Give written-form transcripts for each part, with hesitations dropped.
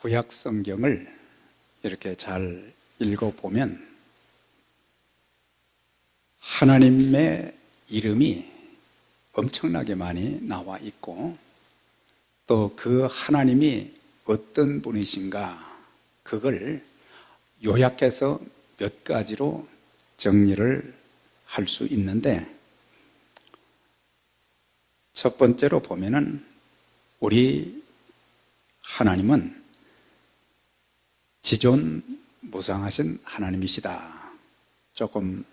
구약 성경을 이렇게 잘 읽어보면 하나님의 이름이 엄청나게 많이 나와 있고, 또 그 하나님이 어떤 분이신가 그걸 요약해서 몇 가지로 정리를 할 수 있는데, 첫 번째로 보면은 우리 하나님은 지존무상하신 하나님이시다. 조금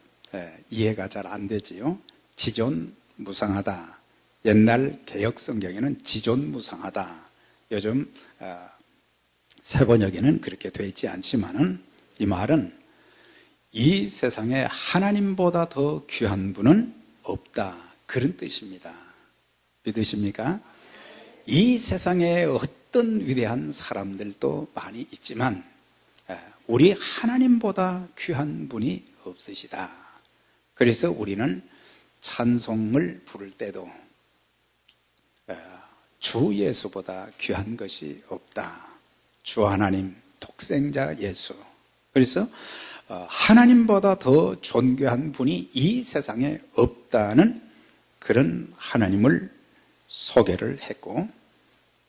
이해가 잘 안 되지요. 지존무상하다. 옛날 개역 성경에는 지존무상하다. 요즘 새 번역에는 그렇게 되어 있지 않지만은, 이 말은 이 세상에 하나님보다 더 귀한 분은 없다, 그런 뜻입니다. 믿으십니까? 이 세상에 어떤 위대한 사람들도 많이 있지만 우리 하나님보다 귀한 분이 없으시다. 그래서 우리는 찬송을 부를 때도 주 예수보다 귀한 것이 없다. 주 하나님 독생자 예수. 그래서 하나님보다 더 존귀한 분이 이 세상에 없다는 그런 하나님을 소개를 했고,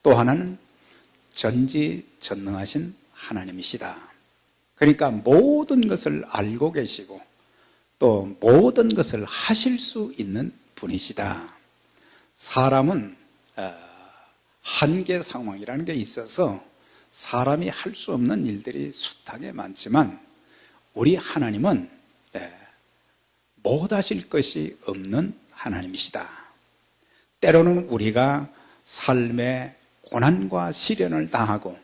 또 하나는 전지전능하신 하나님이시다. 그러니까 모든 것을 알고 계시고 또 모든 것을 하실 수 있는 분이시다. 사람은 한계 상황이라는 게 있어서 사람이 할 수 없는 일들이 숱하게 많지만, 우리 하나님은 못하실 것이 없는 하나님이시다. 때로는 우리가 삶의 고난과 시련을 당하고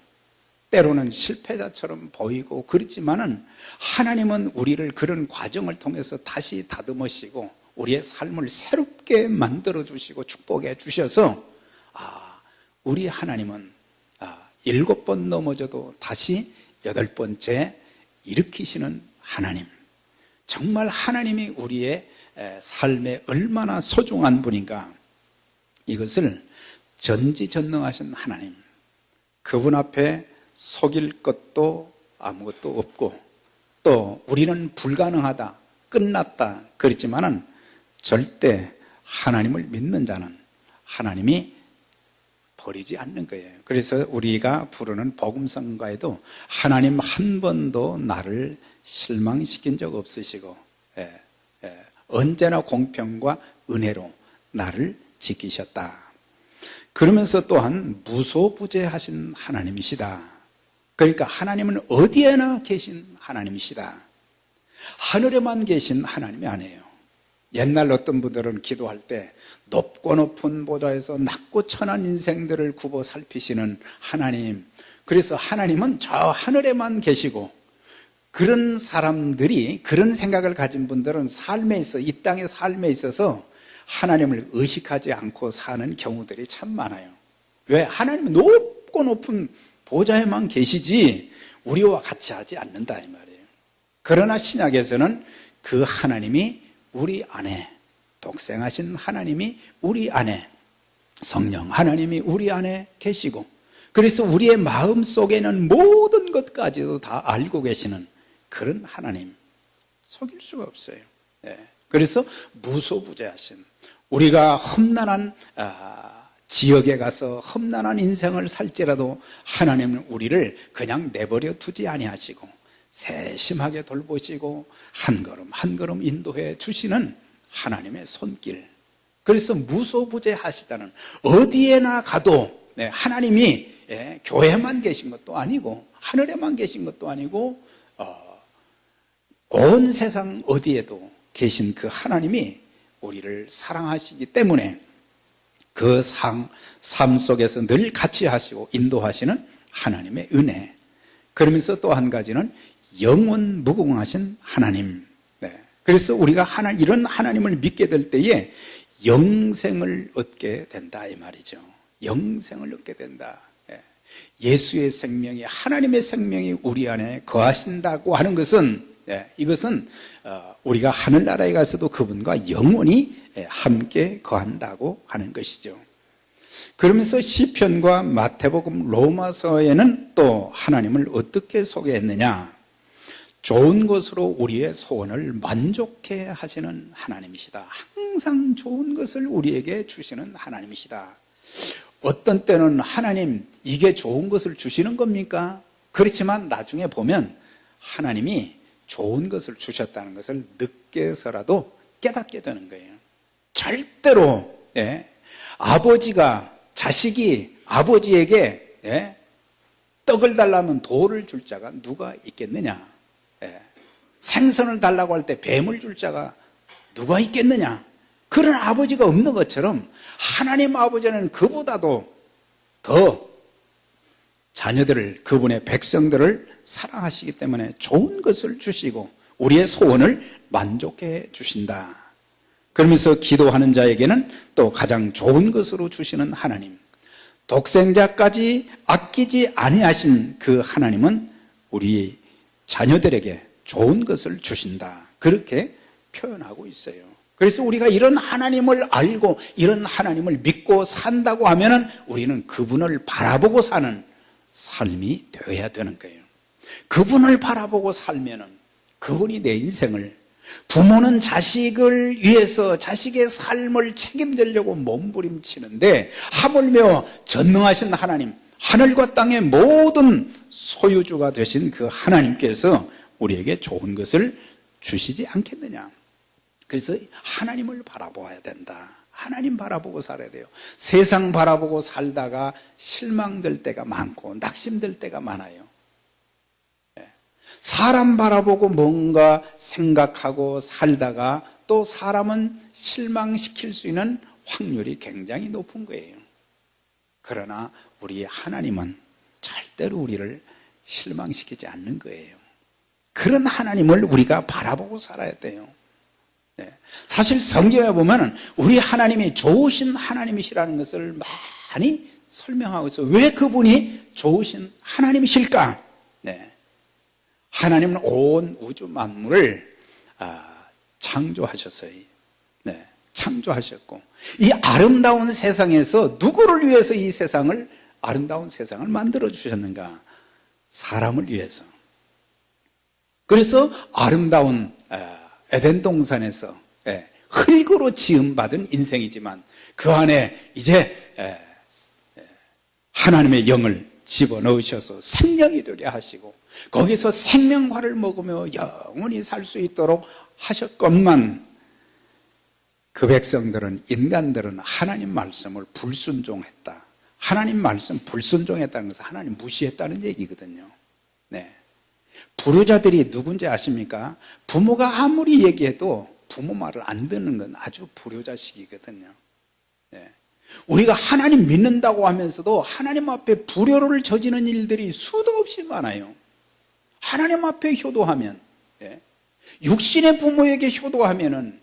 때로는 실패자처럼 보이고 그렇지만은, 하나님은 우리를 그런 과정을 통해서 다시 다듬으시고 우리의 삶을 새롭게 만들어 주시고 축복해 주셔서, 우리 하나님은 7번 넘어져도 다시 8번째 일으키시는 하나님. 정말 하나님이 우리의 삶에 얼마나 소중한 분인가, 이것을 전지전능하신 하나님, 그분 앞에 속일 것도 아무것도 없고, 또 우리는 불가능하다, 끝났다 그랬지만은 절대 하나님을 믿는 자는 하나님이 버리지 않는 거예요. 그래서 우리가 부르는 복음성가에도 하나님 한 번도 나를 실망시킨 적 없으시고 언제나 공평과 은혜로 나를 지키셨다. 그러면서 또한 무소부재하신 하나님이시다. 그러니까 하나님은 어디에나 계신 하나님이시다. 하늘에만 계신 하나님이 아니에요. 옛날 어떤 분들은 기도할 때 높고 높은 보좌에서 낮고 천한 인생들을 굽어 살피시는 하나님, 그래서 하나님은 저 하늘에만 계시고, 그런 사람들이, 그런 생각을 가진 분들은 삶에 있어, 이 땅의 삶에 있어서 하나님을 의식하지 않고 사는 경우들이 참 많아요. 왜? 하나님은 높고 높은 보좌에만 계시지 우리와 같이 하지 않는다, 이 말이에요. 그러나 신약에서는 그 하나님이 우리 안에, 독생하신 하나님이 우리 안에, 성령 하나님이 우리 안에 계시고, 그래서 우리의 마음 속에는 모든 것까지도 다 알고 계시는 그런 하나님, 속일 수가 없어요. 그래서 무소부재하신, 우리가 험난한 지역에 가서 험난한 인생을 살지라도 하나님은 우리를 그냥 내버려 두지 아니하시고 세심하게 돌보시고 한 걸음 한 걸음 인도해 주시는 하나님의 손길. 그래서 무소부재하시다는, 어디에나 가도 하나님이 교회만 계신 것도 아니고 하늘에만 계신 것도 아니고 온 세상 어디에도 계신 그 하나님이 우리를 사랑하시기 때문에 그 삶 속에서 늘 같이 하시고 인도하시는 하나님의 은혜. 그러면서 또 한 가지는 영원 무궁하신 하나님. 그래서 우리가 이런 하나님을 믿게 될 때에 영생을 얻게 된다, 이 말이죠. 영생을 얻게 된다. 예수의 생명이, 하나님의 생명이 우리 안에 거하신다고 하는 것은, 이것은 우리가 하늘나라에 가서도 그분과 영원히 함께 거한다고 하는 것이죠. 그러면서 시편과 마태복음, 로마서에는 또 하나님을 어떻게 소개했느냐? 좋은 것으로 우리의 소원을 만족해 하시는 하나님이시다. 항상 좋은 것을 우리에게 주시는 하나님이시다. 어떤 때는 하나님 이게 좋은 것을 주시는 겁니까? 그렇지만 나중에 보면 하나님이 좋은 것을 주셨다는 것을 늦게서라도 깨닫게 되는 거예요. 절대로 아버지가 자식이 아버지에게 떡을 달라면 돌을 줄 자가 누가 있겠느냐? 생선을 달라고 할 때 뱀을 줄 자가 누가 있겠느냐? 그런 아버지가 없는 것처럼 하나님 아버지는 그보다도 더 자녀들을, 그분의 백성들을 사랑하시기 때문에 좋은 것을 주시고 우리의 소원을 만족해 주신다. 그러면서 기도하는 자에게는 또 가장 좋은 것으로 주시는 하나님, 독생자까지 아끼지 아니하신 그 하나님은 우리 자녀들에게 좋은 것을 주신다. 그렇게 표현하고 있어요. 그래서 우리가 이런 하나님을 알고 이런 하나님을 믿고 산다고 하면은 우리는 그분을 바라보고 사는 삶이 되어야 되는 거예요. 그분을 바라보고 살면은 그분이 내 인생을, 부모는 자식을 위해서 자식의 삶을 책임지려고 몸부림치는데 하물며 전능하신 하나님, 하늘과 땅의 모든 소유주가 되신 그 하나님께서 우리에게 좋은 것을 주시지 않겠느냐. 그래서 하나님을 바라보아야 된다. 하나님 바라보고 살아야 돼요. 세상 바라보고 살다가 실망될 때가 많고 낙심될 때가 많아요. 사람 바라보고 뭔가 생각하고 살다가 또 사람은 실망시킬 수 있는 확률이 굉장히 높은 거예요. 그러나 우리 하나님은 절대로 우리를 실망시키지 않는 거예요. 그런 하나님을 우리가 바라보고 살아야 돼요. 사실 성경에 보면 우리 하나님이 좋으신 하나님이시라는 것을 많이 설명하고 있어요. 왜 그분이 좋으신 하나님이실까? 하나님은 온 우주 만물을 창조하셨어요. 창조하셨고 이 아름다운 세상에서 누구를 위해서 이 세상을, 아름다운 세상을 만들어 주셨는가? 사람을 위해서. 그래서 아름다운 에덴 동산에서 흙으로 지음받은 인생이지만 그 안에 이제 하나님의 영을 집어넣으셔서 생명이 되게 하시고 거기서 생명과를 먹으며 영원히 살 수 있도록 하셨건만 그 백성들은, 인간들은 하나님 말씀을 불순종했다. 하나님 말씀 불순종했다는 것은 하나님 무시했다는 얘기거든요. 불효자들이 누군지 아십니까? 부모가 아무리 얘기해도 부모 말을 안 듣는 건 아주 불효자식이거든요. 우리가 하나님 믿는다고 하면서도 하나님 앞에 불효를 저지르는 일들이 수도 없이 많아요. 하나님 앞에 효도하면, 육신의 부모에게 효도하면은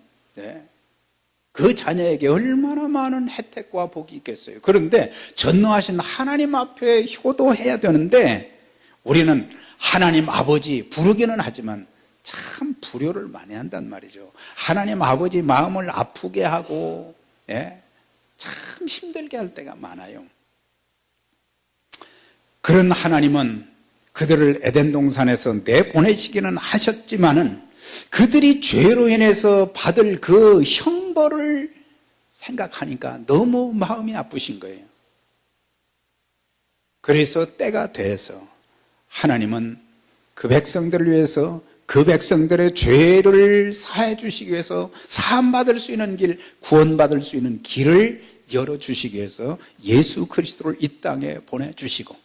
그 자녀에게 얼마나 많은 혜택과 복이 있겠어요. 그런데 전능하신 하나님 앞에 효도해야 되는데 우리는 하나님 아버지 부르기는 하지만 참 불효를 많이 한단 말이죠. 하나님 아버지 마음을 아프게 하고 참 힘들게 할 때가 많아요. 그런 하나님은 그들을 에덴 동산에서 내보내시기는 하셨지만은 그들이 죄로 인해서 받을 그 형벌을 생각하니까 너무 마음이 아프신 거예요. 그래서 때가 돼서 하나님은 그 백성들을 위해서, 그 백성들의 죄를 사해 주시기 위해서, 사함받을 수 있는 길, 구원받을 수 있는 길을 열어주시기 위해서 예수 그리스도를 이 땅에 보내주시고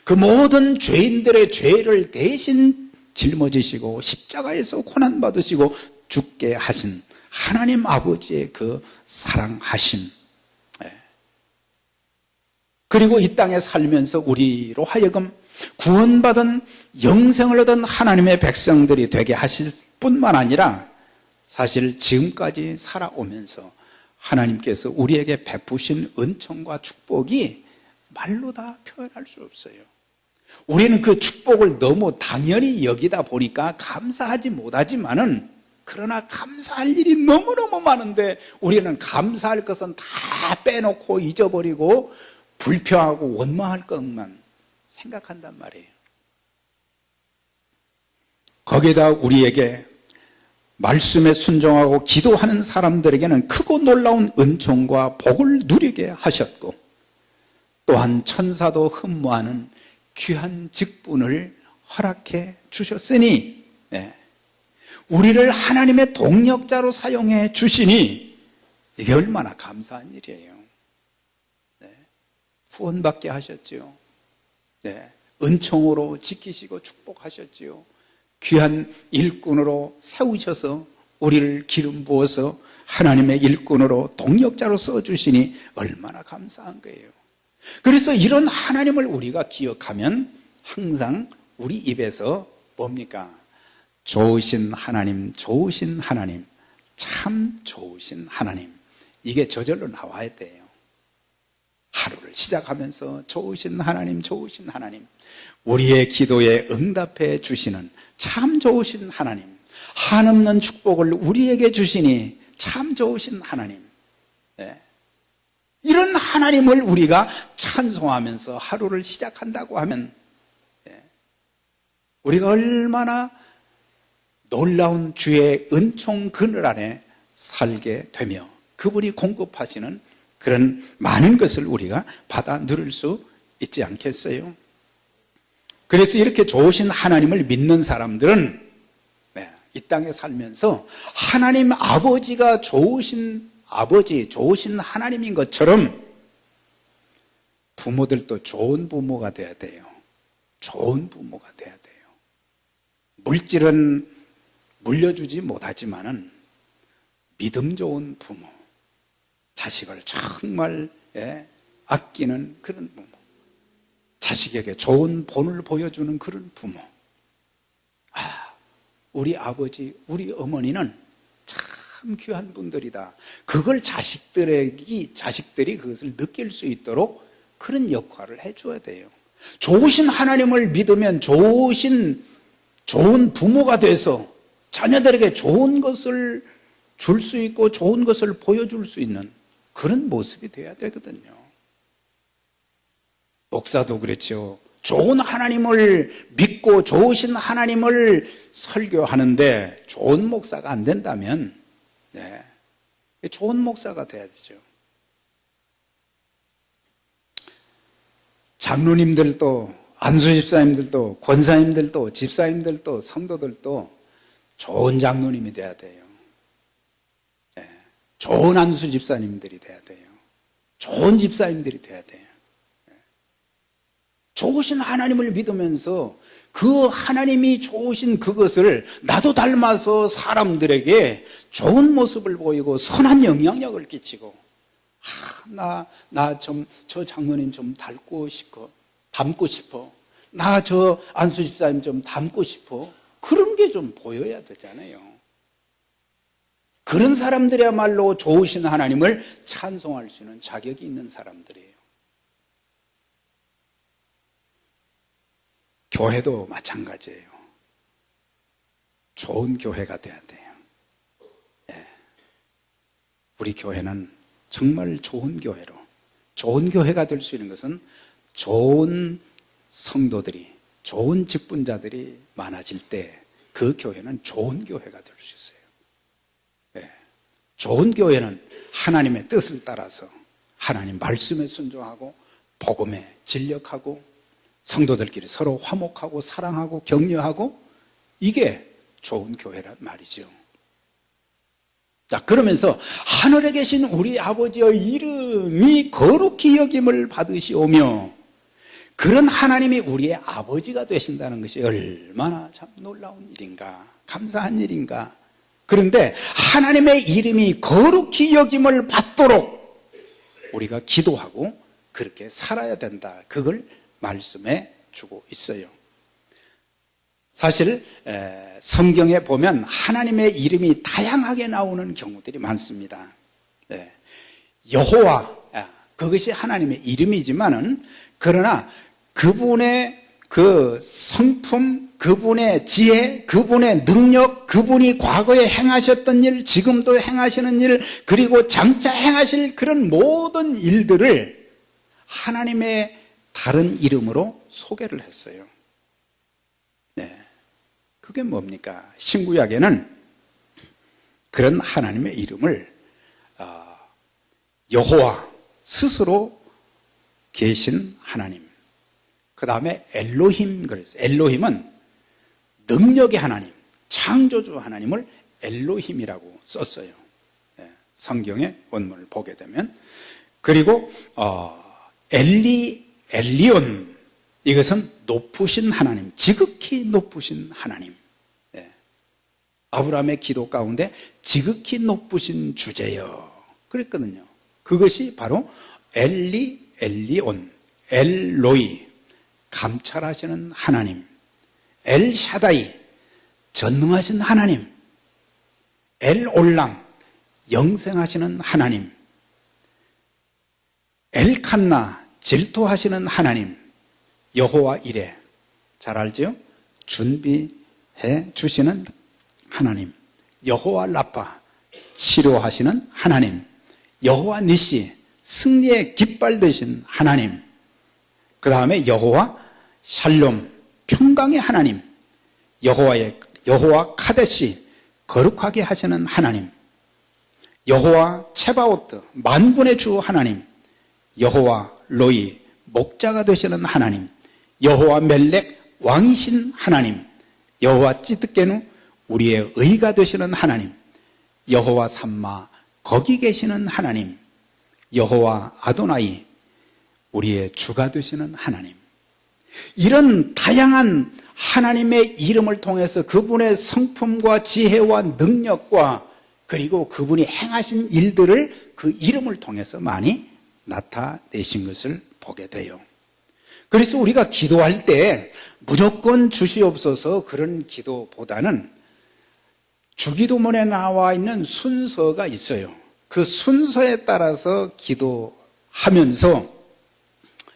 그 모든 죄인들의 죄를 대신 짊어지시고 십자가에서 고난받으시고 죽게 하신 하나님 아버지의 그 사랑하심, 그리고 이 땅에 살면서 우리로 하여금 구원받은 영생을 얻은 하나님의 백성들이 되게 하실 뿐만 아니라 사실 지금까지 살아오면서 하나님께서 우리에게 베푸신 은총과 축복이 말로 다 표현할 수 없어요. 우리는 그 축복을 너무 당연히 여기다 보니까 감사하지 못하지만은 그러나 감사할 일이 너무너무 많은데 우리는 감사할 것은 다 빼놓고 잊어버리고 불평하고 원망할 것만 생각한단 말이에요. 거기에다 우리에게 말씀에 순종하고 기도하는 사람들에게는 크고 놀라운 은총과 복을 누리게 하셨고, 또한 천사도 흠모하는 귀한 직분을 허락해 주셨으니, 우리를 하나님의 동력자로 사용해 주시니 이게 얼마나 감사한 일이에요. 구원받게 하셨지요. 은총으로 지키시고 축복하셨지요. 귀한 일꾼으로 세우셔서 우리를 기름 부어서 하나님의 일꾼으로 동력자로 써주시니 얼마나 감사한 거예요. 그래서 이런 하나님을 우리가 기억하면 항상 우리 입에서 뭡니까? 좋으신 하나님, 좋으신 하나님, 참 좋으신 하나님, 이게 저절로 나와야 돼요. 하루를 시작하면서 좋으신 하나님, 좋으신 하나님, 우리의 기도에 응답해 주시는 참 좋으신 하나님, 한없는 축복을 우리에게 주시니 참 좋으신 하나님, 이런 하나님을 우리가 찬송하면서 하루를 시작한다고 하면 우리가 얼마나 놀라운 주의 은총 그늘 안에 살게 되며 그분이 공급하시는 그런 많은 것을 우리가 받아 누릴 수 있지 않겠어요? 그래서 이렇게 좋으신 하나님을 믿는 사람들은 이 땅에 살면서 하나님 아버지가 좋으신 아버지, 좋으신 하나님인 것처럼 부모들도 좋은 부모가 돼야 돼요. 좋은 부모가 돼야 돼요. 물질은 물려주지 못하지만은 믿음 좋은 부모, 자식을 정말 아끼는 그런 부모, 자식에게 좋은 본을 보여주는 그런 부모. 우리 아버지, 우리 어머니는 참 귀한 분들이다. 그걸 자식들이 그것을 느낄 수 있도록 그런 역할을 해줘야 돼요. 좋으신 하나님을 믿으면 좋은 부모가 돼서 자녀들에게 좋은 것을 줄 수 있고 좋은 것을 보여줄 수 있는 그런 모습이 돼야 되거든요. 목사도 그렇죠. 좋은 하나님을 믿고 좋으신 하나님을 설교하는데 좋은 목사가 안 된다면 좋은 목사가 돼야 되죠. 장로님들도 안수집사님들도 권사님들도 집사님들도 성도들도 좋은 장로님이 돼야 돼요. 좋은 안수집사님들이 돼야 돼요. 좋은 집사님들이 돼야 돼요. 좋으신 하나님을 믿으면서 그 하나님이 좋으신 그것을 나도 닮아서 사람들에게 좋은 모습을 보이고 선한 영향력을 끼치고 저 장로님 좀 닮고 싶어. 나 저 안수집사님 좀 닮고 싶어. 그런 게 좀 보여야 되잖아요. 그런 사람들이야말로 좋으신 하나님을 찬송할 수 있는 자격이 있는 사람들이에요. 교회도 마찬가지예요. 좋은 교회가 돼야 돼요. 우리 교회는 정말 좋은 교회로, 좋은 교회가 될 수 있는 것은 좋은 성도들이, 좋은 직분자들이 많아질 때 그 교회는 좋은 교회가 될 수 있어요. 좋은 교회는 하나님의 뜻을 따라서 하나님 말씀에 순종하고 복음에 진력하고 성도들끼리 서로 화목하고 사랑하고 격려하고, 이게 좋은 교회란 말이죠. 자, 그러면서 하늘에 계신 우리 아버지의 이름이 거룩히 여김을 받으시오며, 그런 하나님이 우리의 아버지가 되신다는 것이 얼마나 참 놀라운 일인가, 감사한 일인가. 그런데 하나님의 이름이 거룩히 여김을 받도록 우리가 기도하고 그렇게 살아야 된다. 그걸 말씀해 주고 있어요. 사실 성경에 보면 하나님의 이름이 다양하게 나오는 경우들이 많습니다. 여호와, 그것이 하나님의 이름이지만은, 그러나 그분의 그 성품, 그분의 지혜, 그분의 능력, 그분이 과거에 행하셨던 일, 지금도 행하시는 일, 그리고 장차 행하실 그런 모든 일들을 하나님의 다른 이름으로 소개를 했어요. 네. 그게 뭡니까? 신구약에는 그런 하나님의 이름을 여호와 스스로 계신 하나님, 그 다음에 엘로힘 그랬어요. 엘로힘은 능력의 하나님, 창조주 하나님을 엘로힘이라고 썼어요. 성경의 원문을 보게 되면. 그리고 엘리온, 이것은 높으신 하나님, 지극히 높으신 하나님. 아브라함의 기도 가운데 지극히 높으신 주제여 그랬거든요. 그것이 바로 엘리온, 엘로이, 감찰하시는 하나님, 엘샤다이, 전능하신 하나님, 엘올람, 영생하시는 하나님, 엘칸나, 질투하시는 하나님, 여호와 이레, 잘 알죠? 준비해 주시는 하나님, 여호와 라파, 치료하시는 하나님, 여호와 니시, 승리의 깃발 되신 하나님, 그 다음에 여호와 샬롬, 평강의 하나님, 여호와 카데시, 거룩하게 하시는 하나님, 여호와 체바오트, 만군의 주 하나님, 여호와 로이, 목자가 되시는 하나님, 여호와 멜렉, 왕이신 하나님, 여호와 찌드게누, 우리의 의가 되시는 하나님, 여호와 삼마, 거기 계시는 하나님, 여호와 아도나이, 우리의 주가 되시는 하나님. 이런 다양한 하나님의 이름을 통해서 그분의 성품과 지혜와 능력과 그리고 그분이 행하신 일들을 그 이름을 통해서 많이 나타내신 것을 보게 돼요. 그래서 우리가 기도할 때 무조건 주시옵소서 그런 기도보다는 주기도문에 나와 있는 순서가 있어요. 그 순서에 따라서 기도하면서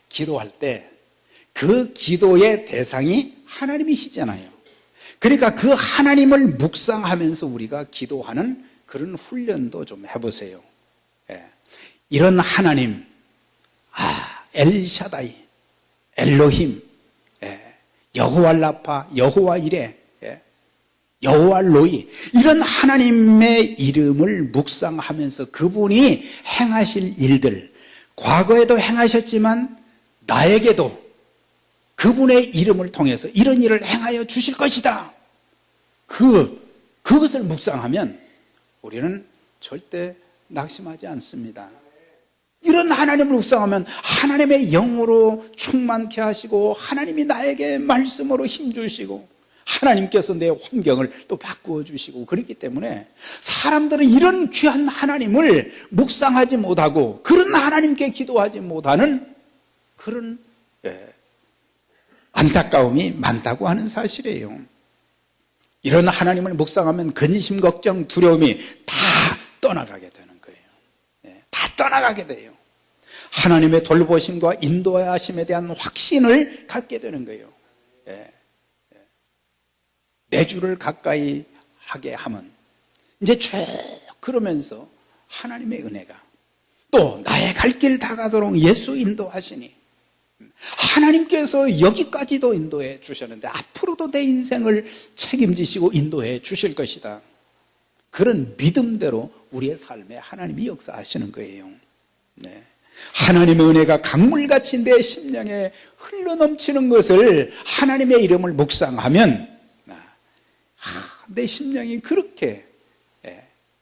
기도할 때 그 기도의 대상이 하나님이시잖아요. 그러니까 그 하나님을 묵상하면서 우리가 기도하는 그런 훈련도 좀 해보세요. 이런 하나님, 엘샤다이, 엘로힘, 여호와 라파, 여호와 이레, 여호와 로이, 이런 하나님의 이름을 묵상하면서 그분이 행하실 일들, 과거에도 행하셨지만 나에게도 그분의 이름을 통해서 이런 일을 행하여 주실 것이다. 그것을 묵상하면 우리는 절대 낙심하지 않습니다. 이런 하나님을 묵상하면 하나님의 영으로 충만케 하시고 하나님이 나에게 말씀으로 힘주시고 하나님께서 내 환경을 또 바꾸어 주시고 그렇기 때문에 사람들은 이런 귀한 하나님을 묵상하지 못하고 그런 하나님께 기도하지 못하는 그런 안타까움이 많다고 하는 사실이에요. 이런 하나님을 묵상하면 근심, 걱정, 두려움이 다 떠나가게 되는 거예요. 다 떠나가게 돼요. 하나님의 돌보심과 인도하심에 대한 확신을 갖게 되는 거예요. 내 주를 가까이 하게 하면 이제 쭉 그러면서 하나님의 은혜가 또 나의 갈 길 다 가도록 예수 인도하시니 하나님께서 여기까지도 인도해 주셨는데 앞으로도 내 인생을 책임지시고 인도해 주실 것이다. 그런 믿음대로 우리의 삶에 하나님이 역사하시는 거예요. 하나님의 은혜가 강물같이 내 심령에 흘러넘치는 것을 하나님의 이름을 묵상하면 내 심령이 그렇게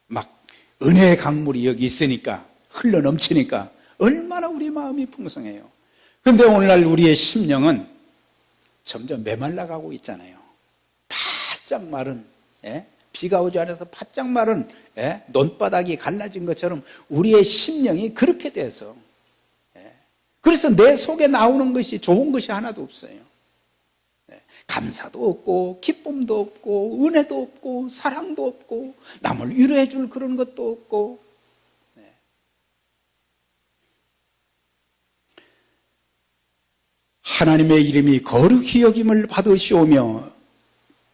막 은혜의 강물이 여기 있으니까 흘러넘치니까 얼마나 우리 마음이 풍성해요. 그런데 오늘날 우리의 심령은 점점 메말라가고 있잖아요. 바짝 마른, 비가 오지 않아서 바짝 마른 논바닥이 갈라진 것처럼 우리의 심령이 그렇게 돼서 그래서 내 속에 나오는 것이 좋은 것이 하나도 없어요. 감사도 없고 기쁨도 없고 은혜도 없고 사랑도 없고 남을 위로해 줄 그런 것도 없고 하나님의 이름이 거룩히 여김을 받으시오며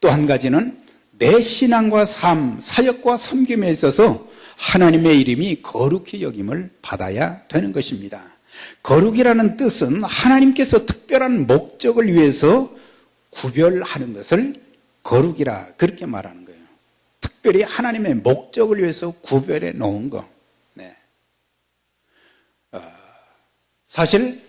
또 한 가지는 내 신앙과 삶, 사역과 섬김에 있어서 하나님의 이름이 거룩히 여김을 받아야 되는 것입니다. 거룩이라는 뜻은 하나님께서 특별한 목적을 위해서 구별하는 것을 거룩이라 그렇게 말하는 거예요. 특별히 하나님의 목적을 위해서 구별해 놓은 거. 네. 사실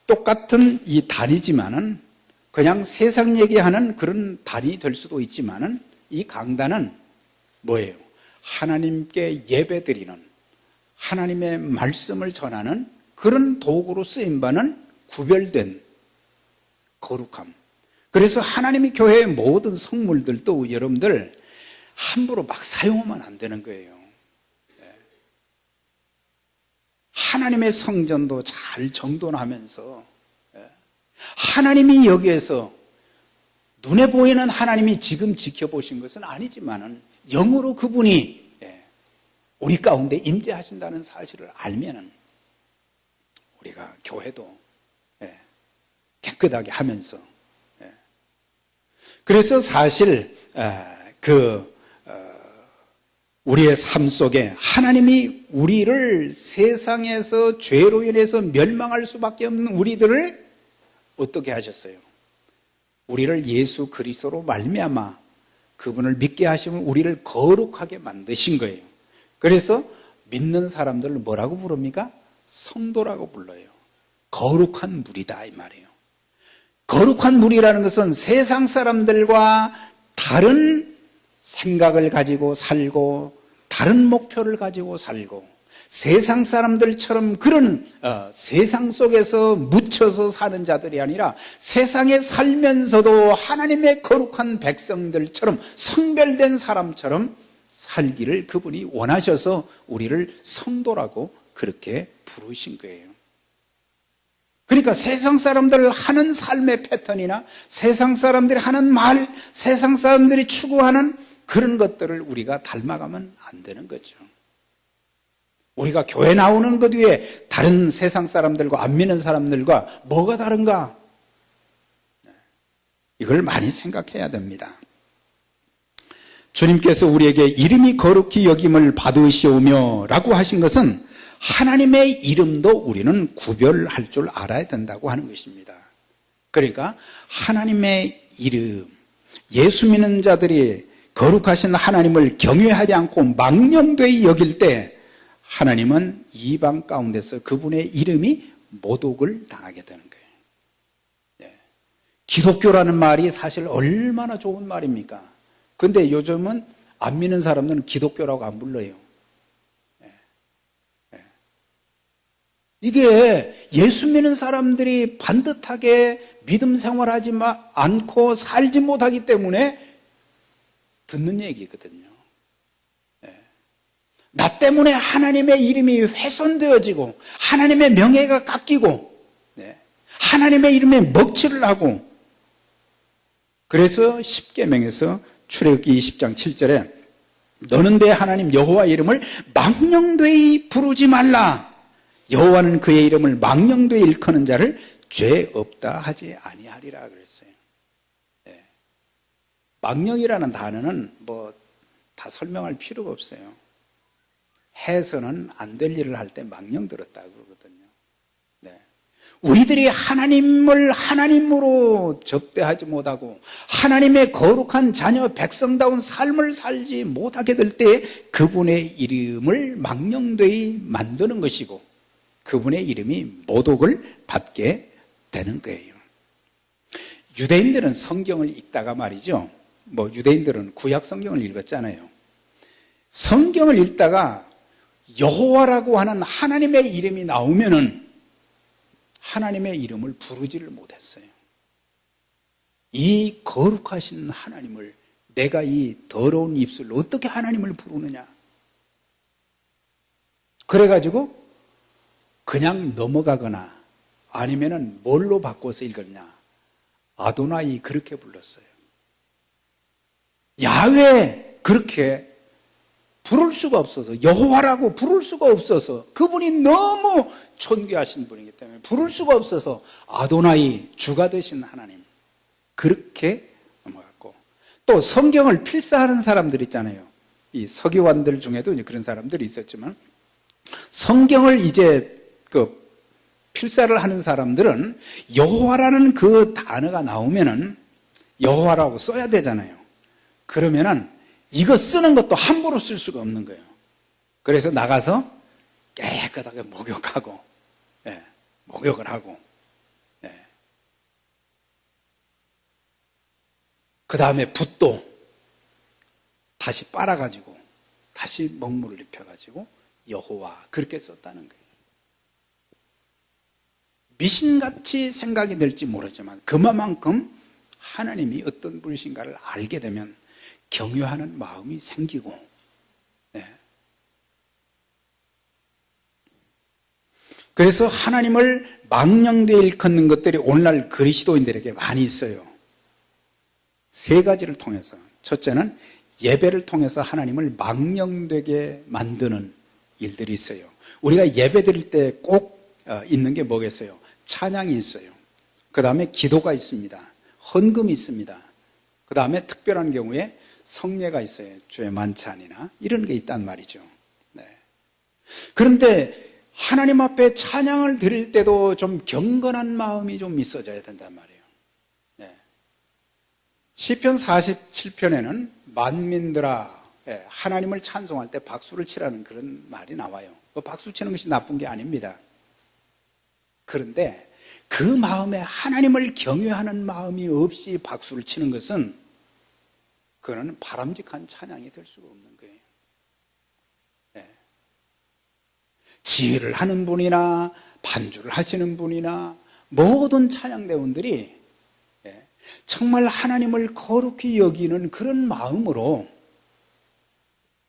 똑같은 이 단위지만은 그냥 세상 얘기하는 그런 단위 될 수도 있지만은 이 강단은 뭐예요? 하나님께 예배드리는, 하나님의 말씀을 전하는 그런 도구로 쓰임받는 구별된 거룩함. 그래서 하나님이 교회의 모든 성물들도 여러분들 함부로 막 사용하면 안 되는 거예요. 하나님의 성전도 잘 정돈하면서 하나님이 여기에서 눈에 보이는 하나님이 지금 지켜보신 것은 아니지만은 영으로 그분이 우리 가운데 임재하신다는 사실을 알면은 우리가 교회도 깨끗하게 하면서, 그래서 사실 우리의 삶 속에 하나님이 우리를 세상에서 죄로 인해서 멸망할 수밖에 없는 우리들을 어떻게 하셨어요? 우리를 예수 그리스도로 말미암아 그분을 믿게 하시면 우리를 거룩하게 만드신 거예요. 그래서 믿는 사람들을 뭐라고 부릅니까? 성도라고 불러요. 거룩한 무리다 이 말이에요. 거룩한 무리라는 것은 세상 사람들과 다른 생각을 가지고 살고 다른 목표를 가지고 살고 세상 사람들처럼 그런 세상 속에서 묻혀서 사는 자들이 아니라 세상에 살면서도 하나님의 거룩한 백성들처럼 성별된 사람처럼 살기를 그분이 원하셔서 우리를 성도라고 그렇게 부르신 거예요. 그러니까 세상 사람들 하는 삶의 패턴이나 세상 사람들이 하는 말, 세상 사람들이 추구하는 그런 것들을 우리가 닮아가면 안 되는 거죠. 우리가 교회 나오는 것 위에 다른 세상 사람들과 안 믿는 사람들과 뭐가 다른가? 이걸 많이 생각해야 됩니다. 주님께서 우리에게 이름이 거룩히 여김을 받으시오며 라고 하신 것은 하나님의 이름도 우리는 구별할 줄 알아야 된다고 하는 것입니다. 그러니까 하나님의 이름, 예수 믿는 자들이 거룩하신 하나님을 경외하지 않고 망령되이 여길 때 하나님은 이방 가운데서 그분의 이름이 모독을 당하게 되는 거예요. 네. 기독교라는 말이 사실 얼마나 좋은 말입니까? 근데 요즘은 안 믿는 사람들은 기독교라고 안 불러요. 이게 예수 믿는 사람들이 반듯하게 믿음 생활하지 않고 살지 못하기 때문에 듣는 얘기거든요. 나 때문에 하나님의 이름이 훼손되어지고 하나님의 명예가 깎이고 하나님의 이름에 먹칠을 하고, 그래서 십계명에서 출애굽기 20장 7절에 너는 내 하나님 여호와 이름을 망령되이 부르지 말라. 여호와는 그의 이름을 망령되이 일컫는 자를 죄 없다 하지 아니하리라 그랬어요. 네. 망령이라는 단어는 뭐 다 설명할 필요가 없어요. 해서는 안 될 일을 할 때 망령 들었다고 그러거든요. 네. 우리들이 하나님을 하나님으로 접대하지 못하고 하나님의 거룩한 자녀 백성다운 삶을 살지 못하게 될 때 그분의 이름을 망령되이 만드는 것이고 그분의 이름이 모독을 받게 되는 거예요. 유대인들은 성경을 읽다가 말이죠. 유대인들은 구약 성경을 읽었잖아요. 성경을 읽다가 여호와라고 하는 하나님의 이름이 나오면은 하나님의 이름을 부르지를 못했어요. 이 거룩하신 하나님을 내가 이 더러운 입술로 어떻게 하나님을 부르느냐. 그래가지고 그냥 넘어가거나 아니면은 뭘로 바꿔서 읽었냐. 아도나이 그렇게 불렀어요. 야훼 그렇게 부를 수가 없어서, 여호와라고 부를 수가 없어서, 그분이 너무 존귀하신 분이기 때문에 부를 수가 없어서 아도나이 주가 되신 하나님 그렇게 넘어갔고, 또 성경을 필사하는 사람들 있잖아요. 이 서기관들 중에도 이제 그런 사람들이 있었지만, 성경을 이제 필사를 하는 사람들은 여호와라는 그 단어가 나오면은 여호와라고 써야 되잖아요. 그러면은 이거 쓰는 것도 함부로 쓸 수가 없는 거예요. 그래서 나가서 깨끗하게 목욕하고, 목욕을 하고, 그 다음에 붓도 다시 빨아가지고 다시 먹물을 입혀가지고 여호와 그렇게 썼다는 거예요. 미신같이 생각이 될지 모르지만 그만큼 하나님이 어떤 분이신가를 알게 되면 경외하는 마음이 생기고, 그래서 하나님을 망령되이 일컫는 것들이 오늘날 그리스도인들에게 많이 있어요. 세 가지를 통해서. 첫째는 예배를 통해서 하나님을 망령되게 만드는 일들이 있어요. 우리가 예배 드릴 때 꼭 있는 게 뭐겠어요? 찬양이 있어요. 그 다음에 기도가 있습니다. 헌금이 있습니다. 그 다음에 특별한 경우에 성례가 있어요. 주의 만찬이나 이런 게 있단 말이죠. 그런데 하나님 앞에 찬양을 드릴 때도 좀 경건한 마음이 좀 있어져야 된단 말이에요. 시편 47편에는 만민들아, 하나님을 찬송할 때 박수를 치라는 그런 말이 나와요. 박수 치는 것이 나쁜 게 아닙니다. 그런데 그 마음에 하나님을 경외하는 마음이 없이 박수를 치는 것은 그거는 바람직한 찬양이 될 수가 없는 거예요. 지휘를 하는 분이나 반주를 하시는 분이나 모든 찬양대원들이 정말 하나님을 거룩히 여기는 그런 마음으로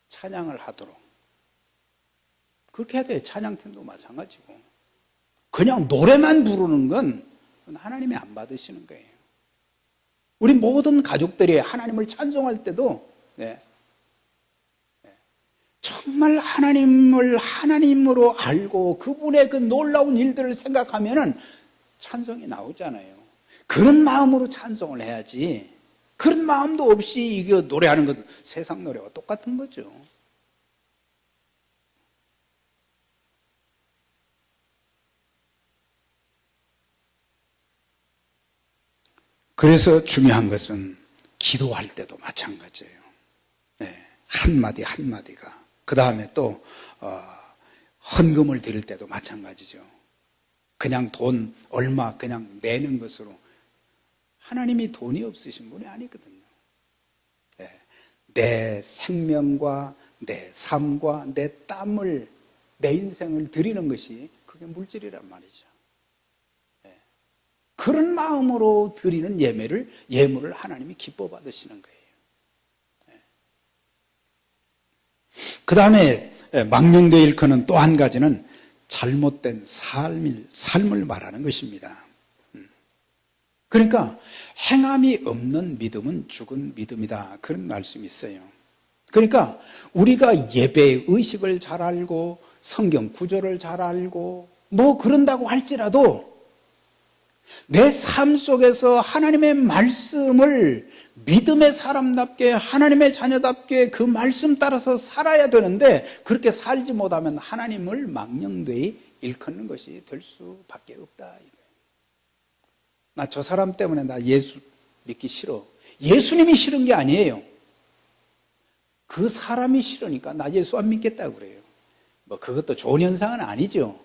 찬양을 하도록 그렇게 해야 돼요. 찬양팀도 마찬가지고. 그냥 노래만 부르는 건 하나님이 안 받으시는 거예요. 우리 모든 가족들이 하나님을 찬송할 때도 정말 하나님을 하나님으로 알고 그분의 그 놀라운 일들을 생각하면은 찬송이 나오잖아요. 그런 마음으로 찬송을 해야지, 그런 마음도 없이 이거 노래하는 것은 세상 노래와 똑같은 거죠. 그래서 중요한 것은 기도할 때도 마찬가지예요. 한마디 한마디가. 그 다음에 또 헌금을 드릴 때도 마찬가지죠. 그냥 돈 얼마 그냥 내는 것으로, 하나님이 돈이 없으신 분이 아니거든요. 내 생명과 내 삶과 내 땀을, 내 인생을 드리는 것이 그게 물질이란 말이죠. 그런 마음으로 드리는 예물을 하나님이 기뻐 받으시는 거예요. 그 다음에 망령되이 일컫는 또 한 가지는 잘못된 삶을 말하는 것입니다. 그러니까 행함이 없는 믿음은 죽은 믿음이다, 그런 말씀이 있어요. 그러니까 우리가 예배의 의식을 잘 알고 성경 구절을 잘 알고 뭐 그런다고 할지라도 내 삶 속에서 하나님의 말씀을 믿음의 사람답게, 하나님의 자녀답게 그 말씀 따라서 살아야 되는데, 그렇게 살지 못하면 하나님을 망령되이 일컫는 것이 될 수밖에 없다. 나 저 사람 때문에 나 예수 믿기 싫어. 예수님이 싫은 게 아니에요. 그 사람이 싫으니까 나 예수 안 믿겠다고 그래요. 뭐 그것도 좋은 현상은 아니죠.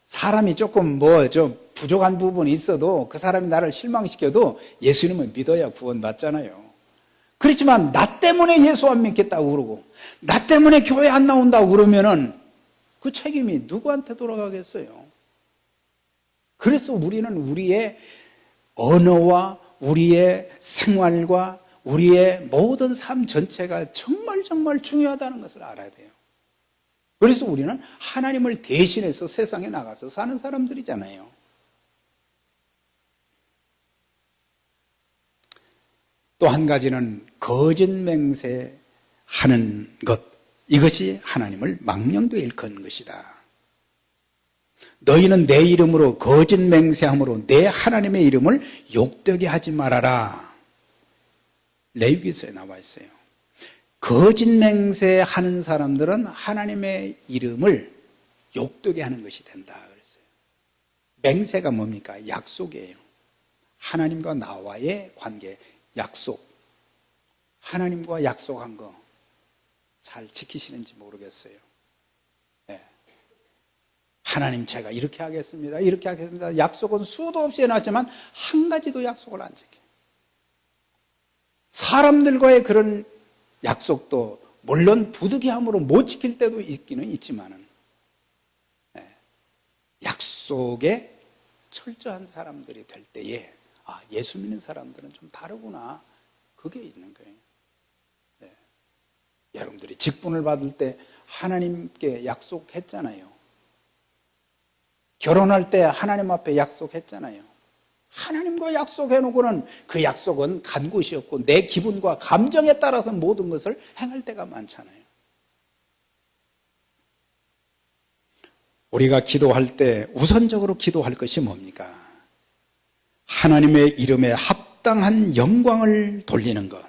사람이 조금 좀 부족한 부분이 있어도 그 사람이 나를 실망시켜도 예수님을 믿어야 구원받잖아요. 그렇지만 나 때문에 예수 안 믿겠다고 그러고 나 때문에 교회 안 나온다고 그러면은 그 책임이 누구한테 돌아가겠어요? 그래서 우리는 우리의 언어와 우리의 생활과 우리의 모든 삶 전체가 정말 중요하다는 것을 알아야 돼요. 그래서 우리는 하나님을 대신해서 세상에 나가서 사는 사람들이잖아요. 또 한 가지는 거짓 맹세하는 것, 이것이 하나님을 망령되이 일컫는 것이다. 너희는 내 이름으로 거짓 맹세함으로 내 하나님의 이름을 욕되게 하지 말아라. 레위기서에 나와 있어요. 거짓 맹세하는 사람들은 하나님의 이름을 욕되게 하는 것이 된다 그랬어요. 맹세가 뭡니까? 약속이에요. 하나님과 나와의 관계, 약속. 하나님과 약속한 거 잘 지키시는지 모르겠어요. 네. 하나님 제가 이렇게 하겠습니다. 이렇게 하겠습니다. 약속은 수도 없이 해놨지만 한 가지도 약속을 안 지켜요. 사람들과의 그런 약속도 물론 부득이함으로 못 지킬 때도 있기는 있지만은 약속에 철저한 사람들이 될 때에 예수 믿는 사람들은 좀 다르구나. 그게 있는 거예요. 네. 여러분들이 직분을 받을 때 하나님께 약속했잖아요. 결혼할 때 하나님 앞에 약속했잖아요. 하나님과 약속해놓고는 그 약속은 간 곳이 없고 내 기분과 감정에 따라서 모든 것을 행할 때가 많잖아요. 우리가 기도할 때 우선적으로 기도할 것이 뭡니까? 하나님의 이름에 합당한 영광을 돌리는 것.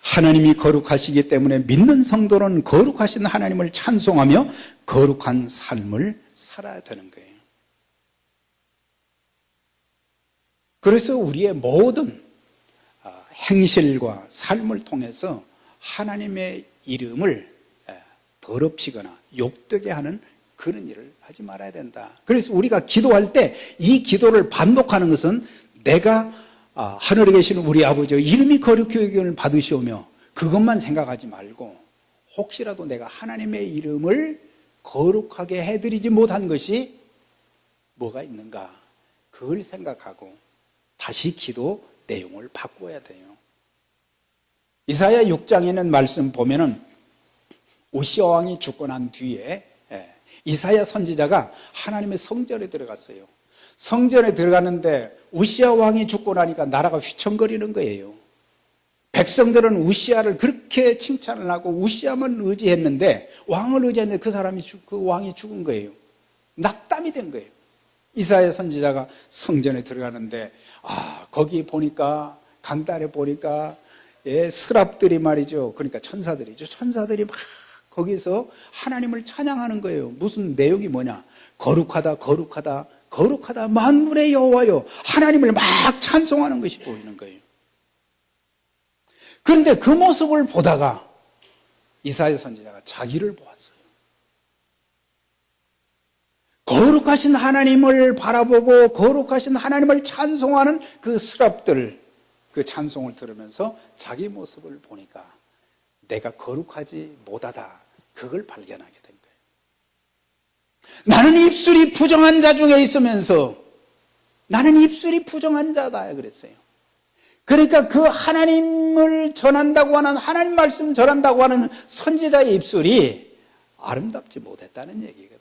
하나님이 거룩하시기 때문에 믿는 성도는 거룩하신 하나님을 찬송하며 거룩한 삶을 살아야 되는 거예요. 그래서 우리의 모든 행실과 삶을 통해서 하나님의 이름을 더럽히거나 욕되게 하는 그런 일을 하지 말아야 된다. 그래서 우리가 기도할 때 이 기도를 반복하는 것은 내가 하늘에 계시는 우리 아버지의 이름이 거룩히 여김을 받으시오며 그것만 생각하지 말고 혹시라도 내가 하나님의 이름을 거룩하게 해드리지 못한 것이 뭐가 있는가 그걸 생각하고 다시 기도 내용을 바꿔야 돼요. 이사야 6장에 있는 말씀 보면은 우시아 왕이 죽고 난 뒤에 이사야 선지자가 하나님의 성전에 들어갔어요. 성전에 들어갔는데 우시아 왕이 죽고 나니까 나라가 휘청거리는 거예요. 백성들은 우시아를 그렇게 칭찬을 하고 우시아만 의지했는데 왕을 의지했는데 그 왕이 죽은 거예요. 낙담이 된 거예요. 이사야 선지자가 성전에 들어가는데 거기 보니까 강단에 보니까 스랍들이 말이죠. 그러니까 천사들이죠. 천사들이 막 거기서 하나님을 찬양하는 거예요. 무슨 내용이 뭐냐? 거룩하다, 거룩하다, 거룩하다, 만군의 여호와여. 하나님을 막 찬송하는 것이 보이는 거예요. 그런데 그 모습을 보다가 이사야 선지자가 자기를 보았어요. 거룩하신 하나님을 바라보고 거룩하신 하나님을 찬송하는 그 스랍들, 그 찬송을 들으면서 자기 모습을 보니까 내가 거룩하지 못하다. 그걸 발견하게 된 거예요. 나는 입술이 부정한 자 중에 있으면서 나는 입술이 부정한 자다 그랬어요. 그러니까 그 하나님을 전한다고 하는 하나님 말씀 전한다고 하는 선지자의 입술이 아름답지 못했다는 얘기거든요.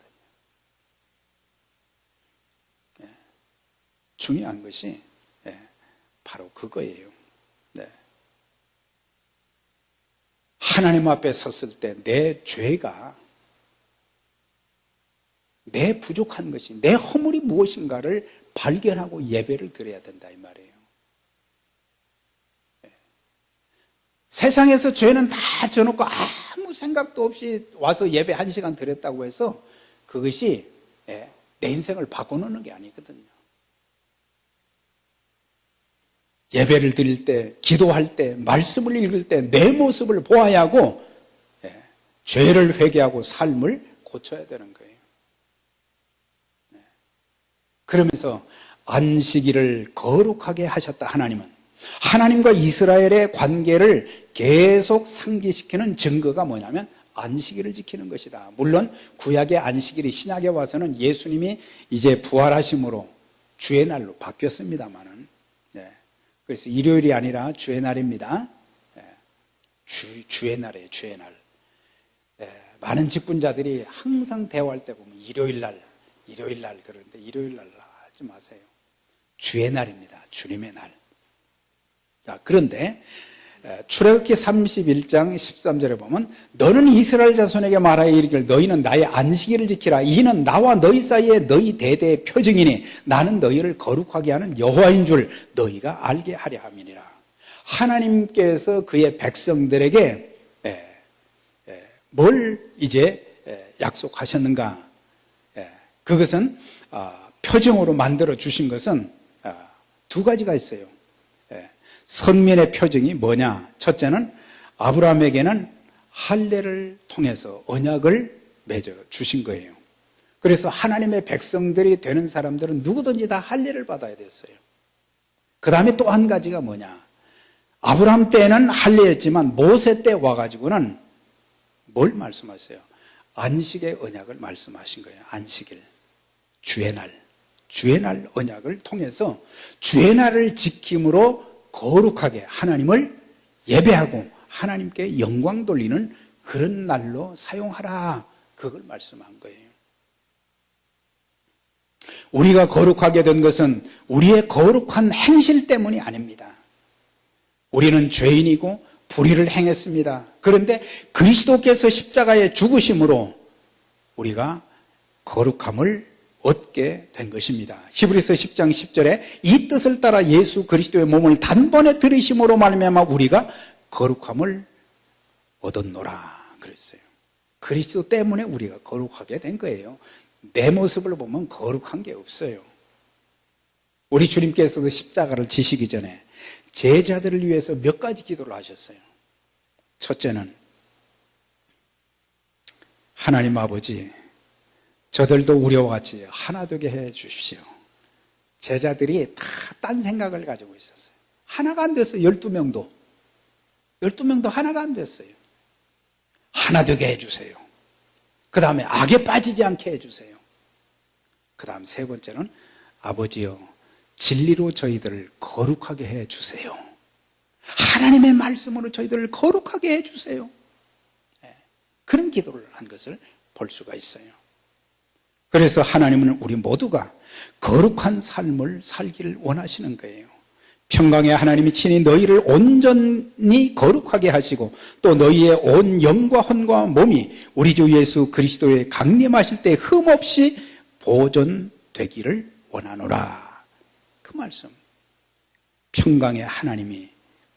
중요한 것이 바로 그거예요. 하나님 앞에 섰을 때 내 죄가 내 부족한 것이 내 허물이 무엇인가를 발견하고 예배를 드려야 된다 이 말이에요. 세상에서 죄는 다 져놓고 아무 생각도 없이 와서 예배 1시간 드렸다고 해서 그것이 내 인생을 바꿔놓는 게 아니거든요. 예배를 드릴 때, 기도할 때, 말씀을 읽을 때 내 모습을 보아야 하고 죄를 회개하고 삶을 고쳐야 되는 거예요. 그러면서 안식일을 거룩하게 하셨다 하나님은. 하나님과 이스라엘의 관계를 계속 상기시키는 증거가 뭐냐면 안식일을 지키는 것이다. 물론 구약의 안식일이 신약에 와서는 예수님이 이제 부활하심으로 주의 날로 바뀌었습니다만은 그래서 일요일이 아니라 주의 날입니다. 주의 날이에요. 주의 날. 많은 직분자들이 항상 대화할 때 보면 일요일 날 그러는데 일요일 날 하지 마세요. 주의 날입니다. 주님의 날. 자, 그런데 출애굽기 31장 13절에 보면 너는 이스라엘 자손에게 말하여 이르기를 너희는 나의 안식일을 지키라. 이는 나와 너희 사이에 너희 대대의 표징이니 나는 너희를 거룩하게 하는 여호와인 줄 너희가 알게 하려 함이니라. 하나님께서 그의 백성들에게 뭘 이제 약속하셨는가? 그것은 표징으로 만들어 주신 것은 두 가지가 있어요. 선민의 표징이 뭐냐? 첫째는 아브라함에게는 할례를 통해서 언약을 맺어 주신 거예요. 그래서 하나님의 백성들이 되는 사람들은 누구든지 다 할례를 받아야 됐어요. 그 다음에 또 한 가지가 뭐냐? 아브라함 때는 할례였지만 모세 때 와가지고는 뭘 말씀하세요? 안식의 언약을 말씀하신 거예요. 안식일, 주의 날 언약을 통해서 주의 날을 지킴으로 거룩하게 하나님을 예배하고 하나님께 영광 돌리는 그런 날로 사용하라. 그걸 말씀한 거예요. 우리가 거룩하게 된 것은 우리의 거룩한 행실 때문이 아닙니다. 우리는 죄인이고 불의를 행했습니다. 그런데 그리스도께서 십자가에 죽으심으로 우리가 거룩함을 얻게 된 것입니다. 히브리서 10장 10절에 이 뜻을 따라 예수 그리스도의 몸을 단번에 들이심으로 말미암아 우리가 거룩함을 얻었노라 그랬어요. 그리스도 때문에 우리가 거룩하게 된 거예요. 내 모습을 보면 거룩한 게 없어요. 우리 주님께서도 십자가를 지시기 전에 제자들을 위해서 몇 가지 기도를 하셨어요. 첫째는 하나님 아버지, 저들도 우리와 같이 하나 되게 해 주십시오. 제자들이 다 딴 생각을 가지고 있었어요. 하나가 안 됐어요. 12명도 하나가 안 됐어요. 하나 되게 해 주세요. 그 다음에 악에 빠지지 않게 해 주세요. 그 다음 세 번째는 아버지여 진리로 저희들을 거룩하게 해 주세요. 하나님의 말씀으로 저희들을 거룩하게 해 주세요. 그런 기도를 한 것을 볼 수가 있어요. 그래서 하나님은 우리 모두가 거룩한 삶을 살기를 원하시는 거예요. 평강의 하나님이 친히 너희를 온전히 거룩하게 하시고 또 너희의 온 영과 혼과 몸이 우리 주 예수 그리스도의 강림하실 때 흠없이 보존되기를 원하노라. 그 말씀. 평강의 하나님이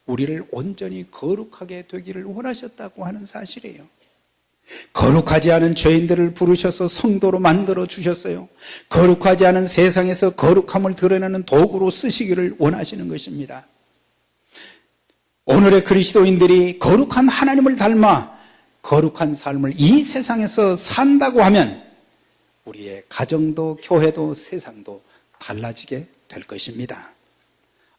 우리를 온전히 거룩하게 되기를 원하셨다고 하는 사실이에요. 거룩하지 않은 죄인들을 부르셔서 성도로 만들어 주셨어요. 거룩하지 않은 세상에서 거룩함을 드러내는 도구로 쓰시기를 원하시는 것입니다. 오늘의 그리스도인들이 거룩한 하나님을 닮아 거룩한 삶을 이 세상에서 산다고 하면 우리의 가정도 교회도 세상도 달라지게 될 것입니다.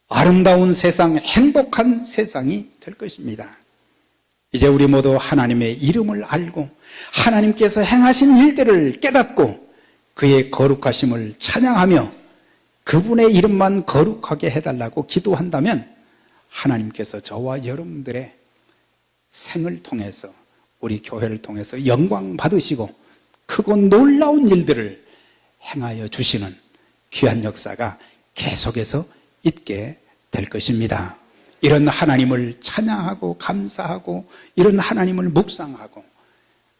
아름다운 세상, 행복한 세상이 될 것입니다. 이제 우리 모두 하나님의 이름을 알고 하나님께서 행하신 일들을 깨닫고 그의 거룩하심을 찬양하며 그분의 이름만 거룩하게 해달라고 기도한다면 하나님께서 저와 여러분들의 생을 통해서 우리 교회를 통해서 영광 받으시고 크고 놀라운 일들을 행하여 주시는 귀한 역사가 계속해서 있게 될 것입니다. 이런 하나님을 찬양하고 감사하고 이런 하나님을 묵상하고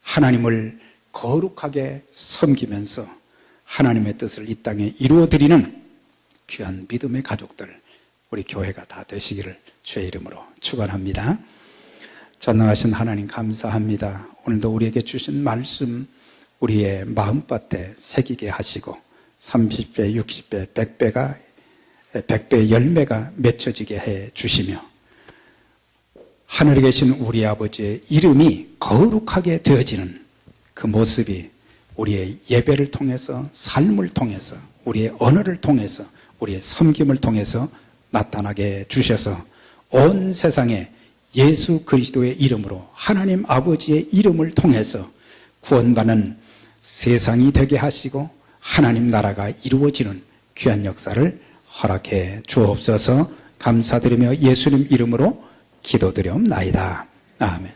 하나님을 거룩하게 섬기면서 하나님의 뜻을 이 땅에 이루어드리는 귀한 믿음의 가족들 우리 교회가 다 되시기를 주의 이름으로 축원합니다. 전능하신 하나님 감사합니다. 오늘도 우리에게 주신 말씀 우리의 마음밭에 새기게 하시고 30배, 60배, 100배의 열매가 맺혀지게 해 주시며 하늘에 계신 우리 아버지의 이름이 거룩하게 되어지는 그 모습이 우리의 예배를 통해서 삶을 통해서 우리의 언어를 통해서 우리의 섬김을 통해서 나타나게 주셔서 온 세상에 예수 그리스도의 이름으로 하나님 아버지의 이름을 통해서 구원받는 세상이 되게 하시고 하나님 나라가 이루어지는 귀한 역사를 허락해 주옵소서. 감사드리며 예수님 이름으로 기도드리옵나이다. 아멘.